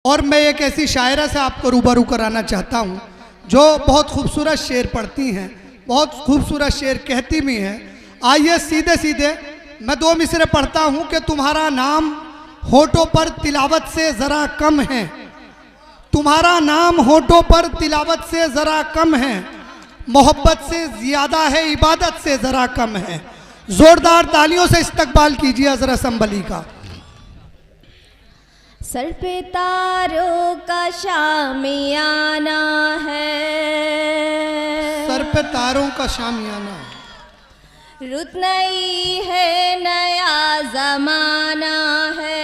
और मैं एक ऐसी शायरा से आपको रूबरू कराना चाहता हूँ जो बहुत खूबसूरत शेर पढ़ती हैं, बहुत खूबसूरत शेर कहती भी हैं। आइए सीधे सीधे मैं दो मिसरे पढ़ता हूँ कि तुम्हारा नाम होठों पर तिलावत से ज़रा कम है, तुम्हारा नाम होठों पर तिलावत से ज़रा कम है, मोहब्बत से ज़्यादा है इबादत से ज़रा कम है। ज़ोरदार तालियों से इस्तकबाल कीजिए हज़रत संभली का। सर पे तारों का शामियाना है, सर पे तारों का शामियाना, रुत नई है नया जमाना है।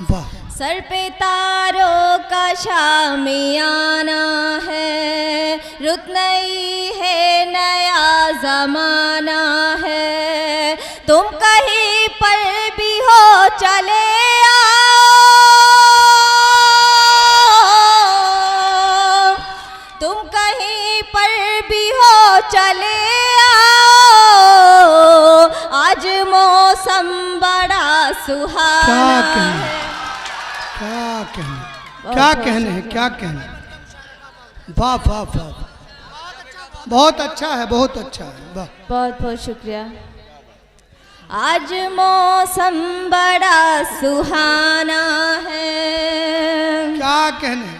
वाह। सर पे तारों का शामियाना है, रुत नई है नया जमाना है। तुम कहीं पर भी हो चले आओ, तुम कहीं पर भी हो चले आओ, आज मौसम बड़ा सुहाना है। क्या कहने, क्या कहने हैं, क्या कहने। वाह वाह वाह, बहुत अच्छा है, बहुत अच्छा है, वाह। बहुत बहुत शुक्रिया। आज मौसम बड़ा सुहाना है। क्या कहने,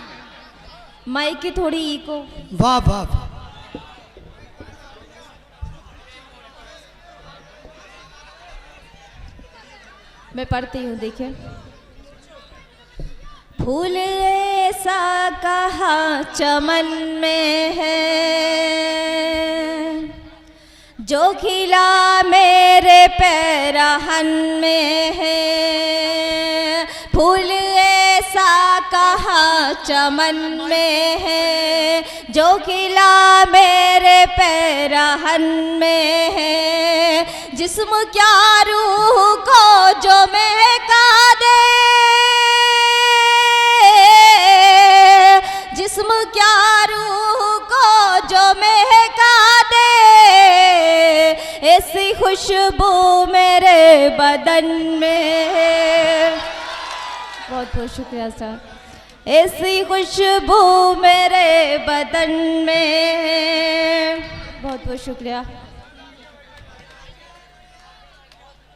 माइक की थोड़ी इको। वाह वाह वाह। मैं पढ़ती हूँ, देखिए। फूल ऐसा कहाँ चमन में है, जो खिला मेरे पैरहन में है। फूल ऐसा कहाँ चमन में है, जो खिला मेरे पैरहन में है। जिस्म क्या रूह को जो महका दे, जिस्म क्या रूह को जो महका दे, ऐसी खुशबू मेरे बदन में है। बहुत बहुत शुक्रिया सर। ऐसी खुशबू मेरे बदन में है। बहुत बहुत शुक्रिया।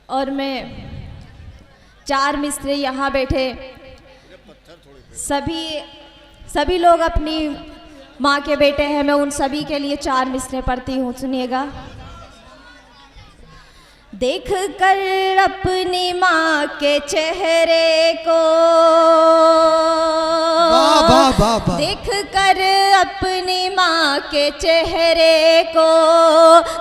और मैं चार मिस्त्री यहाँ बैठे सभी लोग अपनी माँ के बेटे हैं। मैं उन सभी के लिए चार मिसरे पढ़ती हूँ, सुनिएगा। देख कर अपनी माँ के चेहरे को, देख कर अपनी माँ के चेहरे को,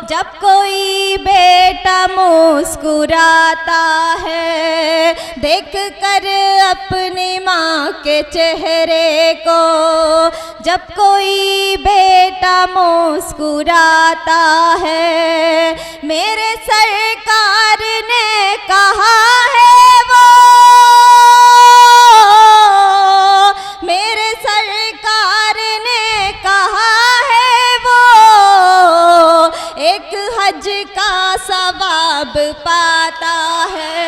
जब कोई बेटा मुस्कुराता है। देख कर अपनी माँ के चेहरे को, जब कोई बेटा मुस्कुराता है। मेरे सरकार ने कहा है वो, मेरे सरकार ने कहा है वो, एक हज का सवाब पाता है।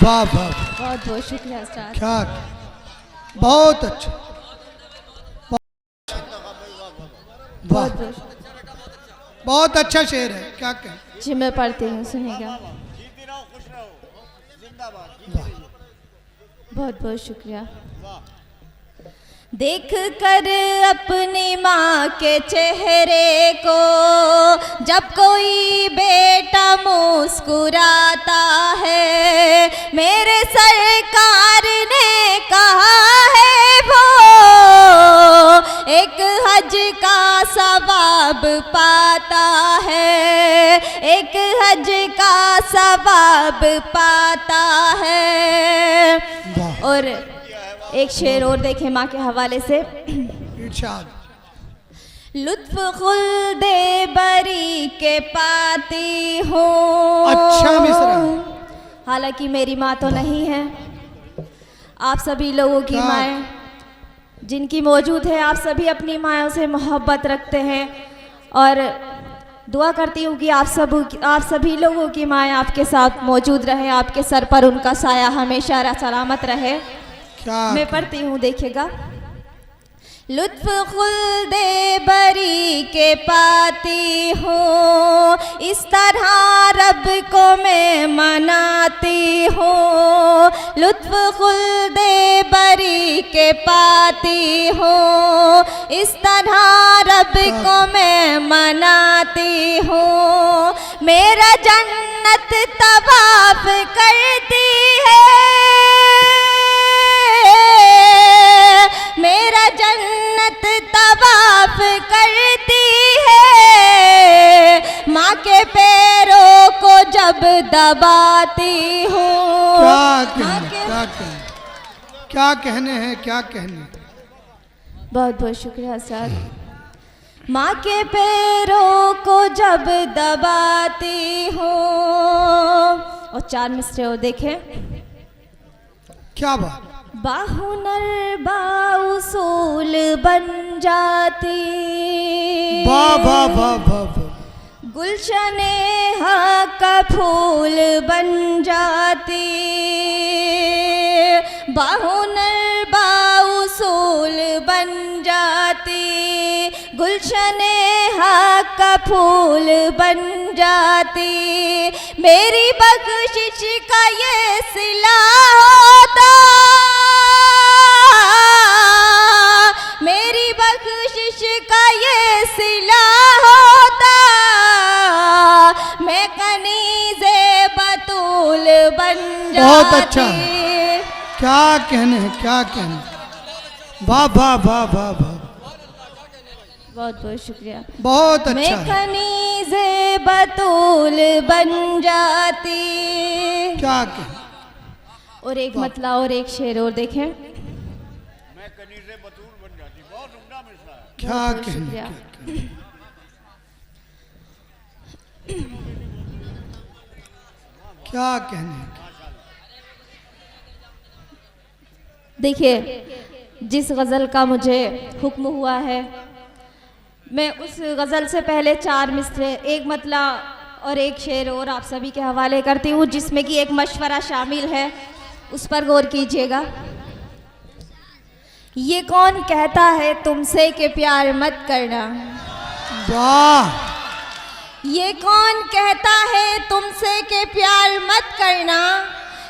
वाह वाह, बहुत बहुत शुक्रिया सर। क्या, बहुत अच्छा, वाह, बहुत अच्छा शेर है। क्या कहें। जी मैं पढ़ती हूँ, सुनिएगा। बहुत बहुत शुक्रिया। देख कर अपनी माँ के चेहरे को, जब कोई बेटा मुस्कुराता है। मेरे सरकार ने कहा है वो, एक हज का सवाब पाता है, एक हज का सवाब पाता है। और एक शेर और देखें माँ के हवाले से। लुत्फ खुल्दे बरी के पाती हूँ। अच्छा मिसरा। हालांकि मेरी माँ तो नहीं है, आप सभी लोगों की माएँ जिनकी मौजूद है, आप सभी अपनी माँओं से मोहब्बत रखते हैं। और दुआ करती हूँ कि आप सभी लोगों की माएँ आपके साथ मौजूद रहे, आपके सर पर उनका साया हमेशा सलामत रहे। क्या मैं पढ़ती हूँ, देखिएगा। लुत्फ खुल्दे बरी के पाती हूँ, इस तरह रब को मैं मनाती हूँ। लुत्फ खुल्दे बरी के पाती हूँ, इस तरह रब को मैं मनाती हूँ। मेरा जन्नत तवाफ करती है, मेरा जन्नत तवाफ करती है, माँ के पैरों को जब दबाती हूँ। क्या कहने हैं, क्या कहने। बहुत बहुत शुक्रिया सर। माँ के पैरों को जब दबाती हूँ। और 4 मिसरे और देखें। क्या बात। बाहुनर बाउसूल बन जाती, वाह वाह वाह वाह। गुलशने हा का फूल बन जाती, बाहुनर बाउसूल बन जाती, गुलशने हा का फूल बन जाती। मेरी बख्शिश का ये सिला होता, मेरी बख्शिश का ये सिला होता, मैं कनीज़े बतूल बन जाती। बहुत अच्छा, क्या कहने हैं, क्या कहने। वाह वाह वाह वाह वाह। बहुत बहुत शुक्रिया। बहुत अच्छा। मैं कनीज़े बतूल बन जाती। क्या कहने। और एक मतला और एक शेर और देखें। मैं कनीज़े बतूल बन जाती। बहुत उम्दा मिसरा है। क्या कहने, शुक्रिया। क्या कहने। देखिए, जिस गज़ल का मुझे हुक्म हुआ है, मैं उस गज़ल से पहले 4 मिसरे, एक मतला और एक शेर और आप सभी के हवाले करती हूँ, जिसमें कि एक मशवरा शामिल है, उस पर गौर कीजिएगा। ये कौन कहता है तुमसे कि प्यार मत करना, वाह। ये कौन कहता है तुमसे कि प्यार मत करना,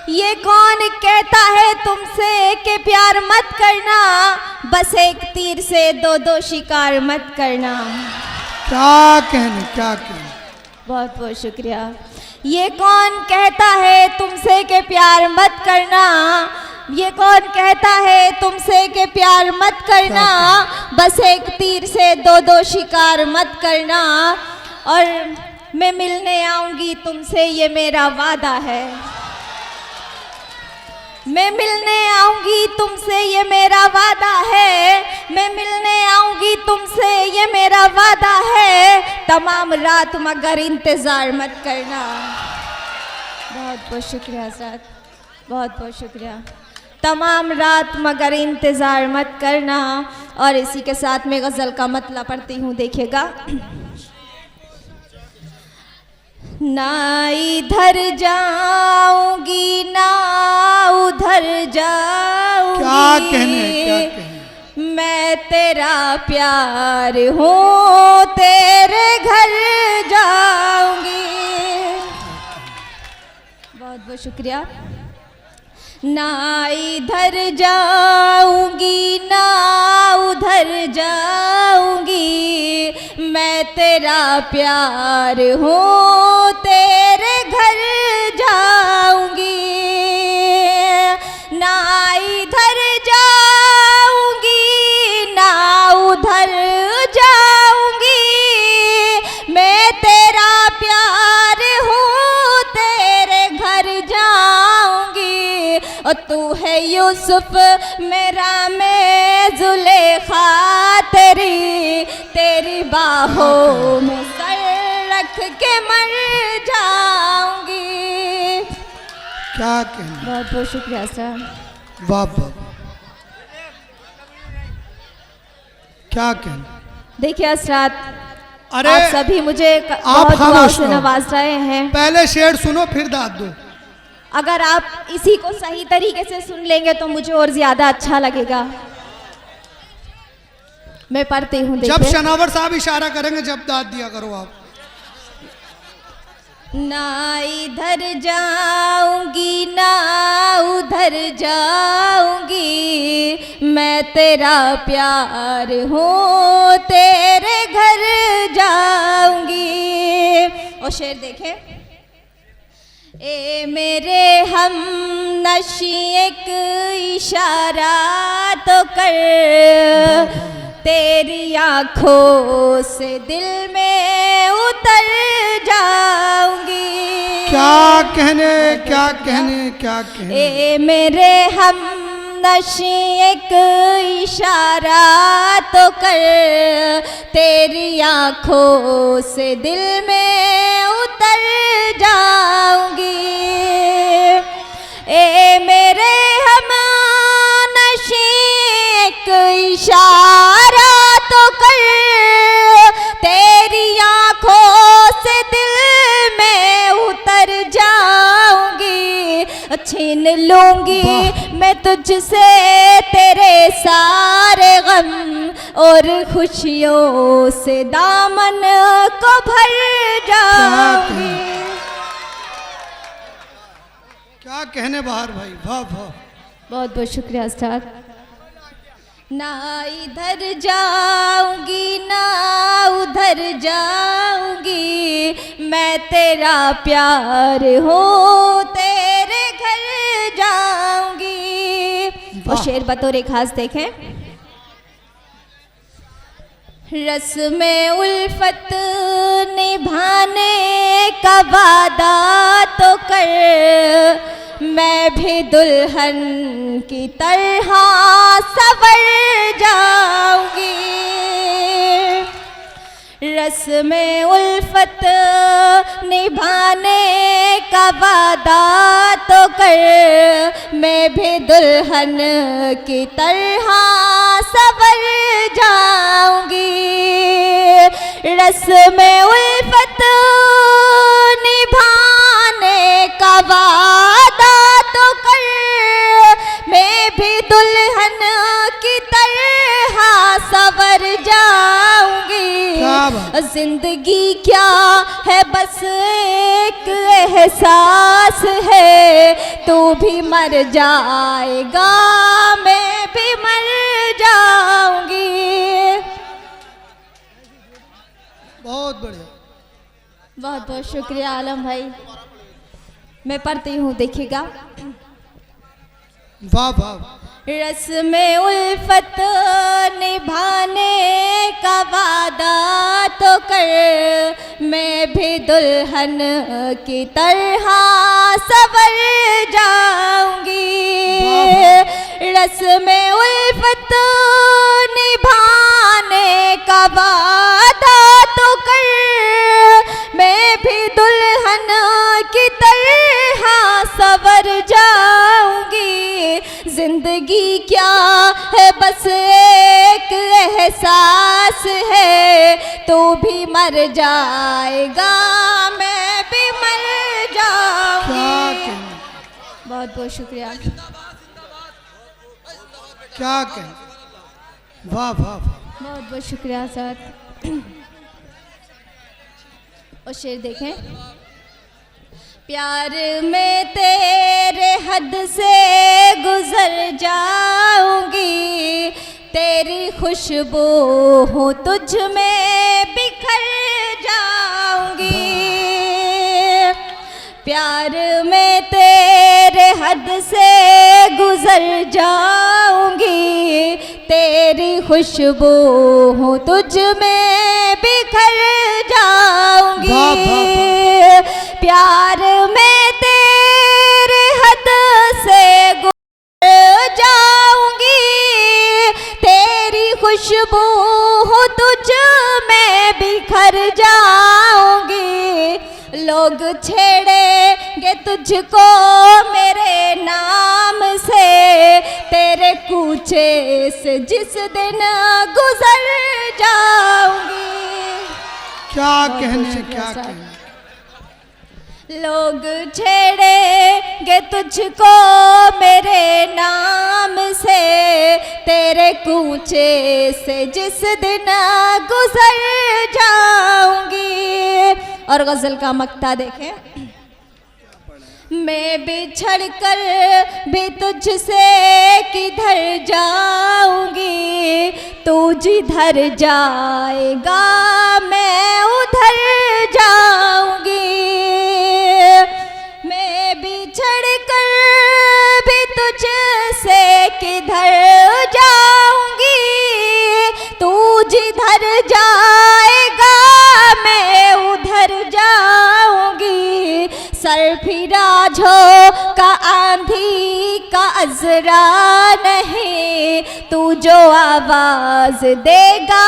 ये कौन कहता है तुमसे कि प्यार मत करना, बस एक तीर से 2-2 शिकार मत करना। क्या कहने, क्या कहने। बहुत बहुत शुक्रिया। ये कौन कहता है तुमसे कि प्यार मत करना, ये कौन कहता है तुमसे कि प्यार मत करना, बस एक तीर से 2-2 शिकार मत करना। और मैं मिलने आऊंगी तुमसे, ये मेरा वादा है, मैं मिलने आऊंगी तुमसे, ये मेरा वादा है, मैं मिलने आऊंगी तुमसे, ये मेरा वादा है, तमाम रात मगर इंतज़ार मत करना। बहुत बहुत शुक्रिया सर, बहुत बहुत शुक्रिया। तमाम रात मगर इंतज़ार मत करना। और इसी के साथ में गज़ल का मतलब पढ़ती हूँ, देखिएगा। ना इधर जाऊंगी ना उधर जाऊंगी, क्या कहने, क्या कहने। मैं तेरा प्यार हूँ, तेरे घर जाऊंगी। बहुत बहुत शुक्रिया। ना इधर जाऊंगी ना उधर जाऊंगी, मैं तेरा प्यार हूँ, तेरे घर जाऊंगी। ना इधर जाऊंगी ना उधर जाऊंगी, मैं तेरा प्यार हूँ, तेरे घर जाऊंगी। और तू है यूसुफ मेरा, मैं जुलेखा तेरी, तेरी बाहों में सर रख के मर जाऊंगी। क्या कहने। बहुत बहुत शुक्रिया सर। वाह वाह। क्या कहने। देखिए असरात, अरे, आप सभी मुझे आप बहुत दुआओं खामोश से रहो। नवाज रहे हैं। पहले शेर सुनो फिर दाद दो। अगर आप इसी को सही तरीके से सुन लेंगे तो मुझे और ज्यादा अच्छा लगेगा। मैं पढ़ती हूँ, जब देखिए। शनावर साहब इशारा करेंगे जब दाद दिया करो आप। ना इधर जाऊंगी ना उधर जाऊंगी, मैं तेरा प्यार हूँ तेरे घर जाऊंगी। और शेर देखे। ए मेरे हम नशी एक इशारा तो कर, तेरी आंखों से दिल में उतर जाऊंगी। क्या कहने क्या कहने क्या कहने। ए मेरे हम नशी एक इशारा तो कर, तेरी आंखों से दिल में उतर जाऊंगी। ए मेरे हम नशी एक इशारा तो कर, तेरी आंखों से दिल में उतर जाऊंगी। छीन लूंगी मैं तुझसे तेरे सारे गम, और खुशियों से दामन को भर जाऊंगी। क्या कहने बाहर भाई, वाह वाह। बहुत बहुत शुक्रिया उस्ताद। ना इधर जाऊंगी ना उधर जाऊंगी, मैं तेरा प्यार हूँ तेरे घर जाऊंगी। और शेर बतौर खास देखें। रस्में उल्फत निभाने का वादा तो कर, मैं भी दुल्हन की तरह सवर जाऊंगी। रस्में उल्फत निभाने का वादा तो कर, मैं भी दुल्हन की तरह सवर जाऊंगी। रस्में उल्फत निभाने का वादा तो कर, मैं भी दुल्हन की तरह सवर जाऊंगी। क्या बात। जिंदगी क्या है बस एक एहसास है, तू भी मर जाएगा मैं भी मर जाऊंगी। बहुत बढ़िया। बहुत बहुत शुक्रिया आलम भाई। मैं पढ़ती हूँ, देखिएगा। वाह वाह। रस्में उल्फत निभाने का वादा तो कर, मैं भी दुल्हन की तरह सवर जाऊंगी। रस्में उल्फत निभाने का वादा तो कर, मैं भी दुल्हन की तरह सवर जाऊंगी। जिंदगी क्या है बस एक एहसास है, तू भी मर जाएगा मैं भी मर जाऊंगी। बहुत बहुत शुक्रिया। क्या कहने, वाह वाह वाह। बहुत बहुत शुक्रिया सर। और शेर देखें। प्यार में तेरे हद से गुजर जाऊंगी, तेरी खुशबू हो तुझ में बिखर जाऊंगी। प्यार में तेरे हद से गुजर जाऊंगी, तेरी खुशबू हो तुझ में बिखर जाऊंगी। प्यार में तेरे हद से गुजर जाऊंगी, तेरी खुशबू हो तुझ में बिखर जाऊंगी। लोग छेड़ेंगे तुझको मेरे नाम से, तेरे कूचे से जिस दिन गुजर जाऊंगी। क्या बहुत कहने, शुक्रिया क्या सर। कहने। लोग छेड़ेंगे तुझको मेरे नाम से, तेरे कूचे से जिस दिन गुजर जाऊंगी। और गजल का मक्ता देखें। मैं बिछड़ कर भी तुझसे किधर जाऊंगी, तू जिधर जाएगा मैं उधर जाऊंगी। मैं बिछड़ कर भी तुझसे किधर जाऊंगी, तू जिधर जाएगा मैं उधर जाऊंगी। सरफिराज हो का आंधी का अजरा नहीं, तू जो आवाज देगा